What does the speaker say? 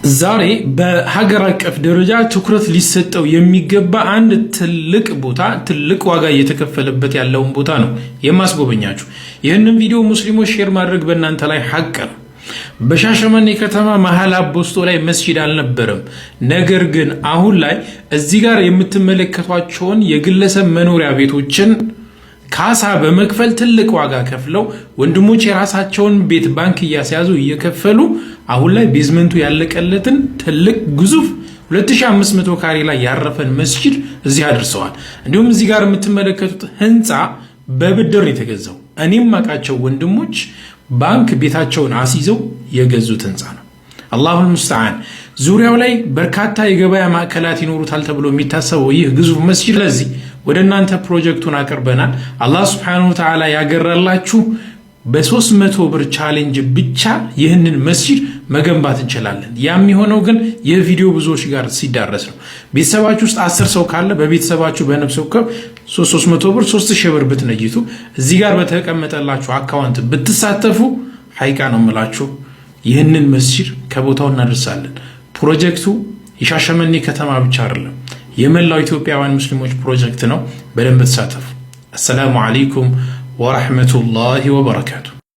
ዛሬ በሀገር አቀፍ ደረጃ ትኩረት ሊሰጠው የሚገባ አንድ ትልቅ ቦታ ትልቅ ዋጋ እየተከፈለበት ያለውን ቦታ ነው የማስጎበኛችሁ። ይህንን ቪዲዮ ሙስሊሞች ሼር ማድረግ በእናንተ ላይ ሐቅ ነው። በሻሸመኔ ከተማ መሃል አቦስቶ ላይ መስጂድ አልነበረም። ነገር ግን አሁን ላይ እዚህ ጋር የምትመለከቷቸውን የግለሰብ መኖሪያ ቤቶችን ካሳ በመክፈል ትልቅ ዋጋ ከፍለው ወንድሞች የራሳቸውን ቤት ባንክ እያስያዙ እየከፈሉ አሁን ላይ ቤዝመንቱ ያለቀለትን ትልቅ ግዙፍ 2500 ካሬ ላይ ያረፈን መስጂድ እዚህ አድርሰዋል። እንዲሁም እዚህ ጋር የምትመለከቱት ህንፃ በብድር የተገዛው እኔም ማቃቸው ወንድሞች ባንክ ቤታቸውን አስይዘው የገዙት ህንፃ ነው። አላሁል ሙስተዓን። ዙሪያው ላይ በርካታ የገበያ ማዕከላት ይኖሩታል ተብሎ የሚታሰበው ይህ ግዙፍ መስጂድ ለዚህ ወደ እናንተ ፕሮጀክቱን አቅርበናል። አላህ Subhanahu Wa Ta'ala ያገራላችሁ በ300 ብር ቻሌንጅ ብቻ ይህንን መስጂድ መገንባት እንችላለን። ያም የሚሆነው ግን የቪዲዮ ብዙዎች ጋር ሲዳረስ ነው። ቤተሰባችሁ ውስጥ 10 ሰው ካለ በቤተሰባችሁ በነፍስ ወከፍ 300 ብር 3000 ብር ብትነይቱ እዚህ ጋር በተቀመጠላችሁ አካውንት ብትሳተፉ ሐቂቃ ነው የምላችሁ ይህንን መስጂድ ከቦታው እናደርሳለን። ፕሮጀክቱ የሻሸመኔ ከተማ ብቻ አይደለም የመላው ኢትዮጵያውያን ሙስሊሞች ፕሮጀክት ነው። በደንብ ተሳተፉ። አሰላሙ አለይኩም ወራህመቱላሂ ወበረካቱ።